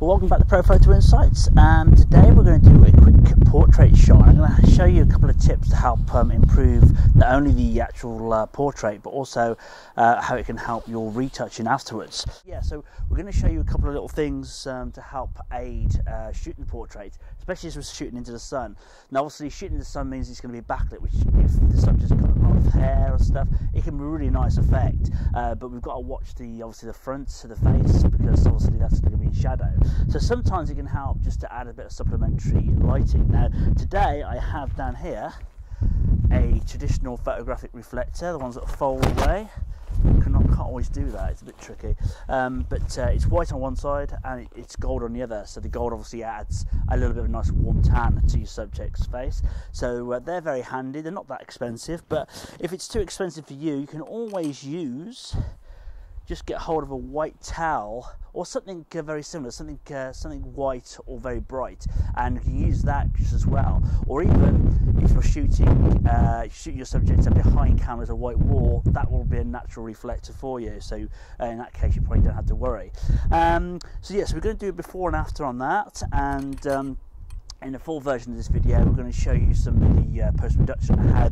Well, welcome back to ProPhotoInsights. Today we're going to do a quick portrait shot. I'm going to show you a couple of tips to help improve not only the actual portrait, but also how it can help your retouching afterwards. Yeah, so we're going to show you a couple of little things to help aid shooting the portrait, especially as we're shooting into the sun. Now, obviously, shooting in the sun means it's going to be backlit, which if the subject's got a lot of hair or stuff, it can be a really nice effect. But we've got to watch obviously the front of the face, because obviously that's going to be in shadow. So sometimes it can help just to add a bit of supplementary lighting. Now today I have down here a traditional photographic reflector, the ones that fold away. Can't always do that, it's a bit tricky, but it's white on one side and it's gold on the other, so the gold obviously adds a little bit of a nice warm tan to your subject's face. So they're very handy. They're not that expensive, but if it's too expensive for you, you can always just get hold of a white towel or something very similar, something white or very bright, and you can use that just as well. Or even if you're shooting your subject and behind camera's a white wall, that will be a natural reflector for you. So in that case, you probably don't have to worry. So yes, we're going to do a before and after on that, and in the full version of this video, we're going to show you some of the post-production and how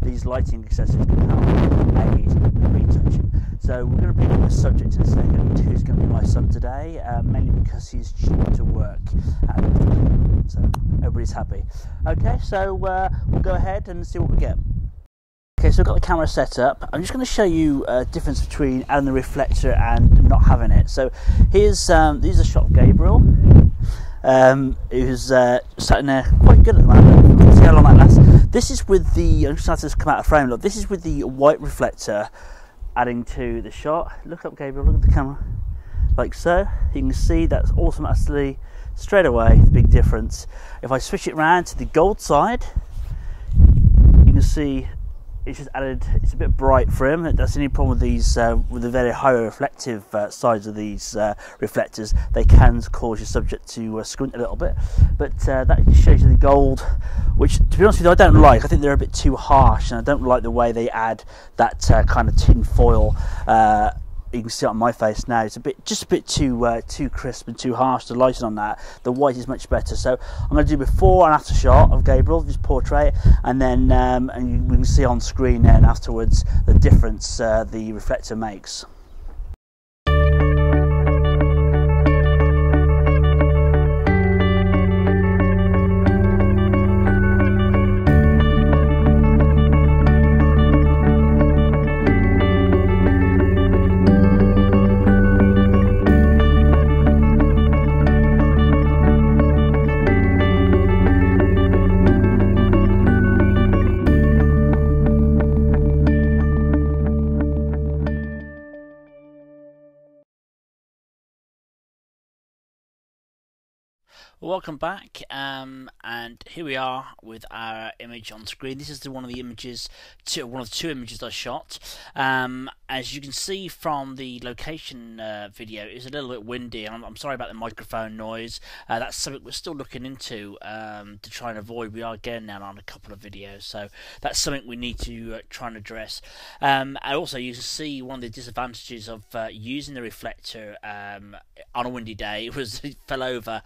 these lighting accessories can help aid the retouching. So we're going to bring in the subject in a second, who's going to be my son today, mainly because he's due to work. So everybody's happy. Okay, so we'll go ahead and see what we get. Okay, so I've got the camera set up. I'm just going to show you a difference between adding the reflector and not having it. So here's a shot of Gabriel, who's sitting there quite good at the moment. Let's see how long that lasts. This is with the, I'm just going to have to come out of frame. Look, this is with the white reflector adding to the shot. Look up, Gabriel, look at the camera, like so. You can see that's automatically, straight away, the big difference. If I switch it around to the gold side, you can see it's just added, it's a bit bright for him. That's the only problem with these, with the very high reflective sides of these reflectors. They can cause your subject to squint a little bit, but that just shows you the gold, which, to be honest with you, I don't like. I think they're a bit too harsh, and I don't like the way they add that kind of tin foil. You can see it on my face now. It's just a bit too crisp and too harsh. The lighting on that, the white is much better. So I'm going to do before and after shot of Gabriel, his portrait, and then and we can see on screen then afterwards the difference the reflector makes. Welcome back, and here we are with our image on screen. This is one of the images, one of the two images I shot. As you can see from the location video, it's a little bit windy, and I'm sorry about the microphone noise. That's something we're still looking into to try and avoid. We are getting that on a couple of videos, so that's something we need to try and address. And also, you can see one of the disadvantages of using the reflector on a windy day was it fell over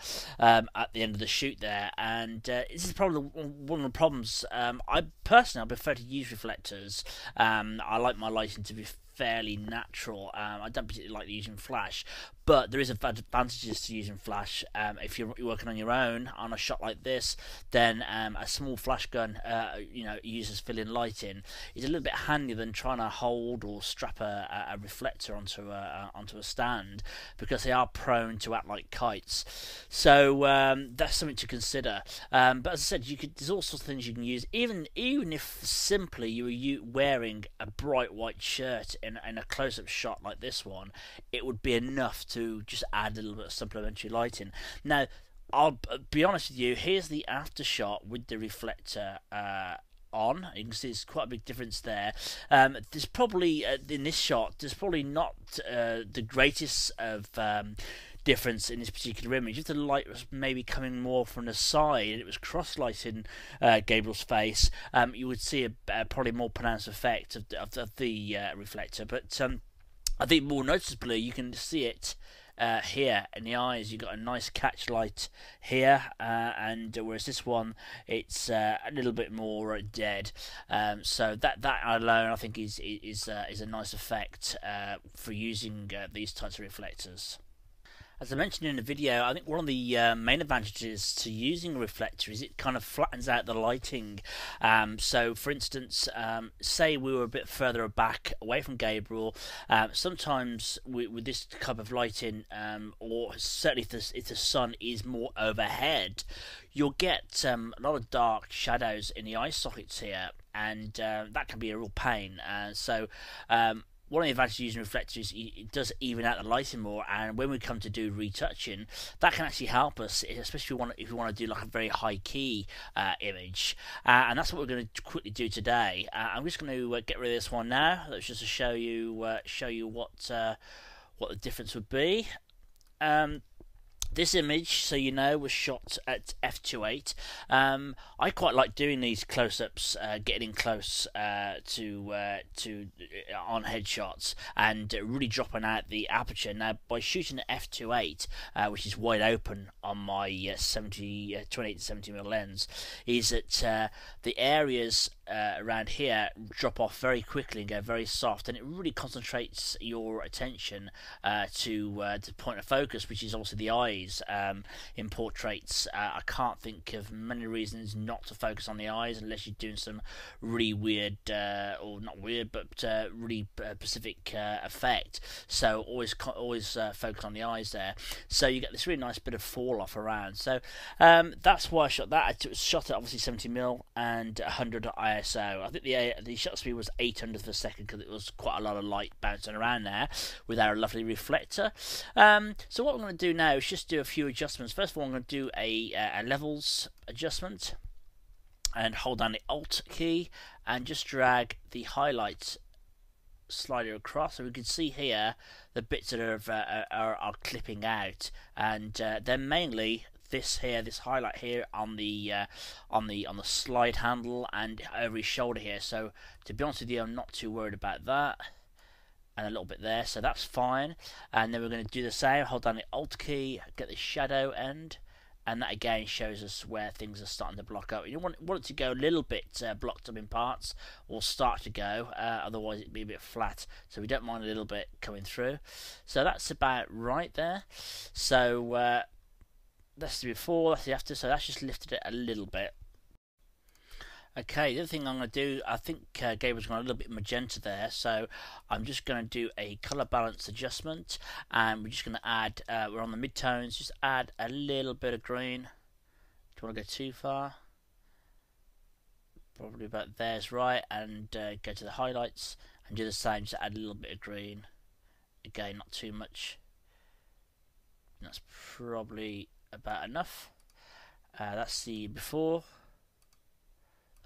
at the end of the shoot there, and this is probably one of the problems. I prefer to use reflectors. I like my lighting to be fairly natural. I don't particularly like using flash, but there is advantages to using flash. If you're working on your own on a shot like this, then a small flash gun, uses fill-in lighting, is a little bit handier than trying to hold or strap a reflector onto a stand, because they are prone to act like kites. So that's something to consider. But as I said, there's all sorts of things you can use, even if simply you were wearing a bright white shirt in a close-up shot like this one, it would be enough to just add a little bit of supplementary lighting. Now, I'll be honest with you, here's the after shot with the reflector on. You can see there's quite a big difference there. There's probably, in this shot, there's probably not the greatest of difference in this particular image. If the light was maybe coming more from the side and it was cross-lighting Gabriel's face, you would see a probably more pronounced effect of the reflector. But I think more noticeably you can see it here in the eyes. You've got a nice catch light here, and whereas this one, it's a little bit more dead. So that alone, I think, is a nice effect for using these types of reflectors. As I mentioned in the video, I think one of the main advantages to using a reflector is it kind of flattens out the lighting. So, for instance, say we were a bit further back away from Gabriel, sometimes with this type of lighting, or certainly if the sun is more overhead, you'll get a lot of dark shadows in the eye sockets here, and that can be a real pain. One of the advantages of using reflectors is it does even out the lighting more, and when we come to do retouching, that can actually help us, especially if we want to do like a very high key image, and that's what we're going to quickly do today. I'm just going to get rid of this one now. That's just to show you what the difference would be. This image, so you know, was shot at f2.8. I quite like doing these close-ups, getting close to on headshots, and really dropping out the aperture. Now, by shooting at f2.8, which is wide open on my 28 to 70mm lens, is that the areas around here drop off very quickly and go very soft, and it really concentrates your attention to the point of focus, which is obviously the eyes. In portraits, I can't think of many reasons not to focus on the eyes unless you're doing some really weird, or not weird, but really specific effect. So always focus on the eyes there. So you get this really nice bit of fall off around. So that's why I shot that. I shot at obviously 70mm and 100 ISO. I think the shutter speed was 800th of a second because it was quite a lot of light bouncing around there with our lovely reflector. So what I'm going to do now is just do a few adjustments. First of all, I'm going to do a levels adjustment and hold down the Alt key and just drag the highlights slider across, so we can see here the bits that are clipping out, and then mainly this highlight here on the slide handle and over his shoulder here. So to be honest with you, I'm not too worried about that. And a little bit there, so that's fine. And then we're going to do the same, hold down the Alt key, get the shadow end, and that again shows us where things are starting to block up. You want it to go a little bit blocked up in parts, or start to go, otherwise it'd be a bit flat, so we don't mind a little bit coming through. So that's about right there. So that's the before, that's the after, so that's just lifted it a little bit. Okay, the other thing I'm going to do, I think Gabriel's gone a little bit magenta there, so I'm just going to do a colour balance adjustment, and we're just going to add, we're on the mid-tones, just add a little bit of green. Don't want to go too far. Probably about there's right, and go to the highlights and do the same, just add a little bit of green. Again, not too much. That's probably about enough. That's the before.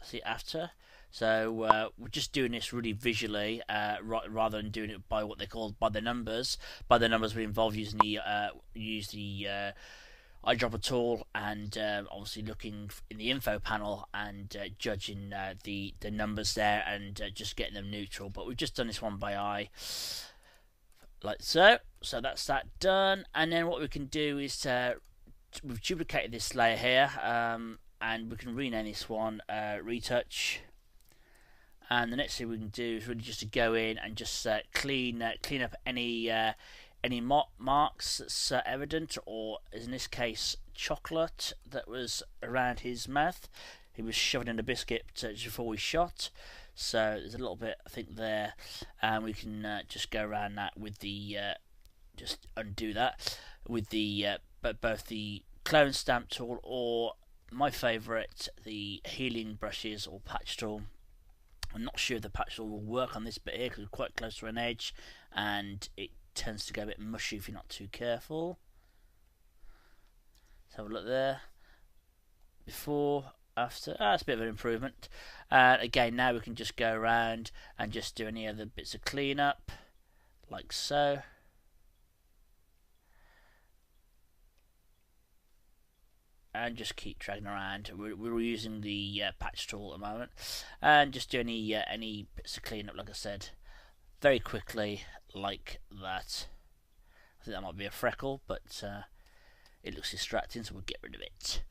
See after. So we're just doing this really visually, rather than doing it by what they call by the numbers. By the numbers we involve using the eyedropper tool, and obviously looking in the info panel and judging the numbers there, and just getting them neutral. But we've just done this one by eye, like so. So that's that done. And then what we can do is we've duplicated this layer here. And we can rename this one Retouch. And the next thing we can do is really just to go in and just clean up any marks that's evident, or in this case chocolate that was around his mouth. He was shoving in a biscuit just before we shot. So there's a little bit, I think, there, and we can just go around that with the just undo that with the both the clone stamp tool, or my favourite, the healing brushes or patch tool. I'm not sure if the patch tool will work on this bit here because we're quite close to an edge, and it tends to go a bit mushy if you're not too careful. Let's have a look there. Before, after, that's a bit of an improvement. Again, now we can just go around and just do any other bits of cleanup, like so. And just keep dragging around. We're using the patch tool at the moment, and just do any bits of cleanup, like I said, very quickly, like that. I think that might be a freckle, but it looks distracting, so we'll get rid of it.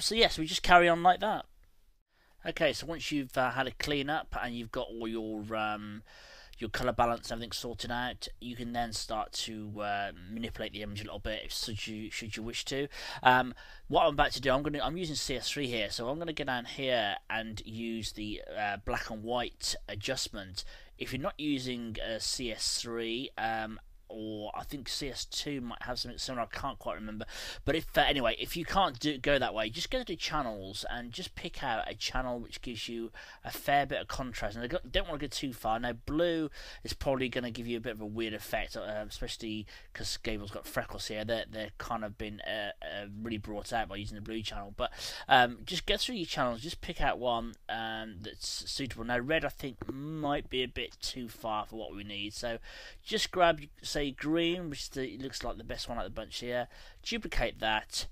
So yes, we just carry on like that. Okay, so once you've had a clean up and you've got all your colour balance and everything sorted out, you can then start to manipulate the image a little bit should you wish to. What I'm about to do, I'm using CS3 here, so I'm going to go down here and use the black and white adjustment. If you're not using CS3, or I think CS2 might have something similar, I can't quite remember. But if anyway, if you can't go that way, just go to channels and just pick out a channel which gives you a fair bit of contrast. And you don't want to go too far. Now, blue is probably going to give you a bit of a weird effect, especially because Gable's got freckles here. They're kind of been really brought out by using the blue channel. But just go through your channels, just pick out one that's suitable. Now, red I think might be a bit too far for what we need, so just grab, say, green, which looks like the best one out of the bunch here. Duplicate that,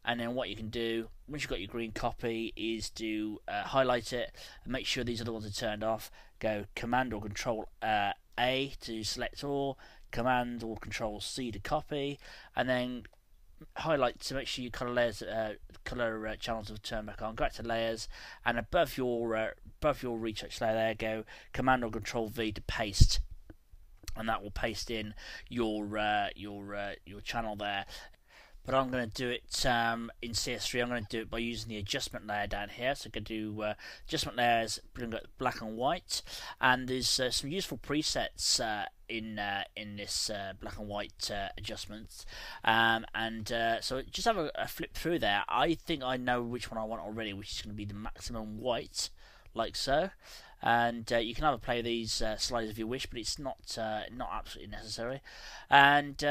and then what you can do once you've got your green copy is to highlight it and make sure these are the ones that are turned off. Go Command or Control A to select all, Command or Control C to copy, and then highlight to make sure your color layers, channels have turned back on. Go back to layers, and above your retouch layer there, go Command or Control V to paste, and that will paste in your channel there. But I'm going to do it in CS3. I'm going to do it by using the adjustment layer down here. So I'm going to do adjustment layers, bring up black and white, and there's some useful presets in this black and white adjustments. So just have a flip through there. I think I know which one I want already, which is going to be the maximum white, like so. And you can either play these sliders if you wish, but it's not absolutely necessary. And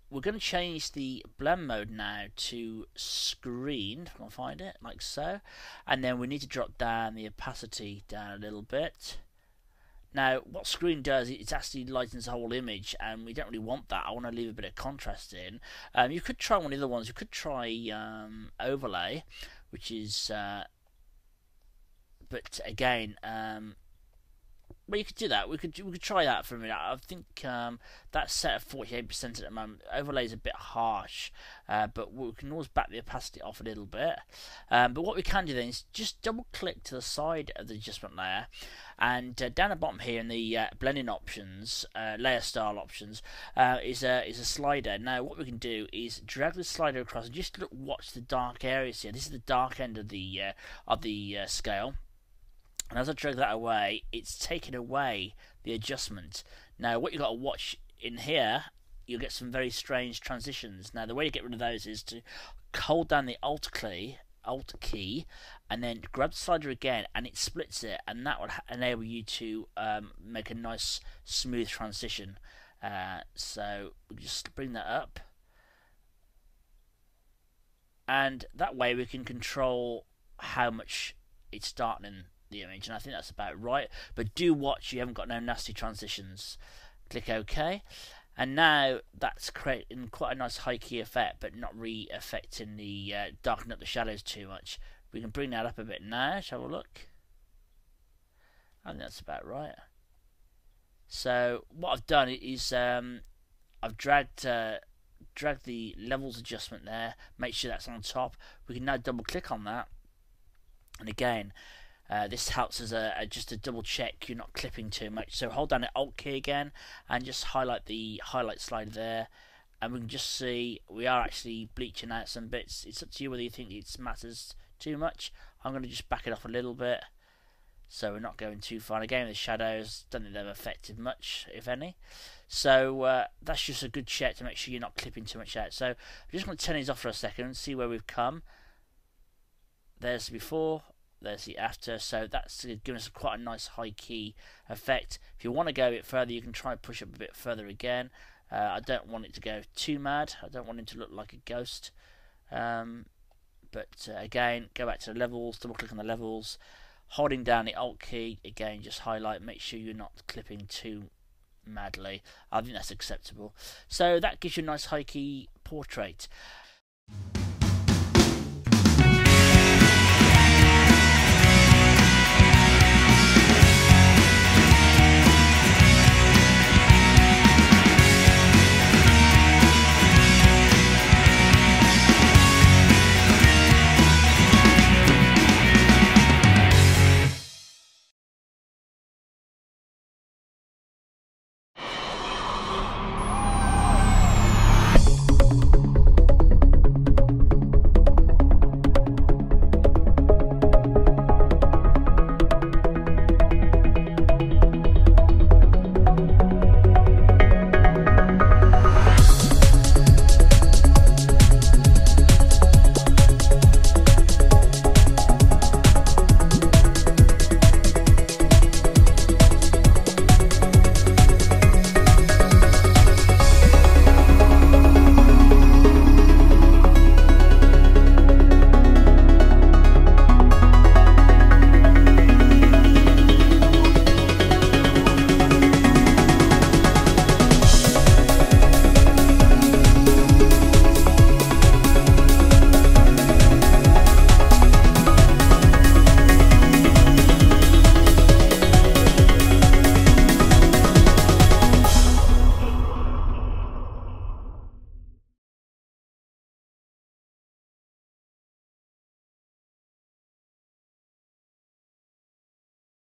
we're going to change the blend mode now to screen, if I can find it, like so. And then we need to drop down the opacity down a little bit. Now, what screen does, it actually lightens the whole image, and we don't really want that. I want to leave a bit of contrast in. You could try one of the other ones. You could try overlay, which is... but again, well, you could do that. We could try that for a minute. I think that's set at 48% at the moment. Overlay is a bit harsh, but we can always back the opacity off a little bit. But what we can do then is just double click to the side of the adjustment layer, and down the bottom here in the blending options, layer style options, is a slider. Now what we can do is drag the slider across and just watch the dark areas here. This is the dark end of the scale. And as I drag that away, it's taken away the adjustment. Now, what you've got to watch in here, you'll get some very strange transitions. Now, the way to get rid of those is to hold down the Alt key, and then grab the slider again, and it splits it, and that will enable you to make a nice, smooth transition. So we'll just bring that up, and that way we can control how much it's darkening the image, and I think that's about right. But do watch you haven't got no nasty transitions. Click OK, and now that's creating quite a nice high key effect, but not really affecting the darkening up the shadows too much. We can bring that up a bit now. Shall we look? I think that's about right. So what I've done is I've dragged the levels adjustment there. Make sure that's on top. We can now double click on that, and again, this helps as just a double check you're not clipping too much. So hold down the Alt key again and just highlight the highlight slider there, and we can just see we are actually bleaching out some bits. It's up to you whether you think it matters too much. I'm going to just back it off a little bit so we're not going too far. Again, the shadows, don't think they've affected much, if any. So that's just a good check to make sure you're not clipping too much out. So I'm just going to turn these off for a second and see where we've come. There's the before, there's the after, so that's giving us quite a nice high key effect. If you want to go a bit further, you can try and push up a bit further again. I don't want it to go too mad. I don't want it to look like a ghost. But again, go back to the levels, double click on the levels, holding down the Alt key, again just highlight, make sure you're not clipping too madly. I think that's acceptable. So that gives you a nice high key portrait.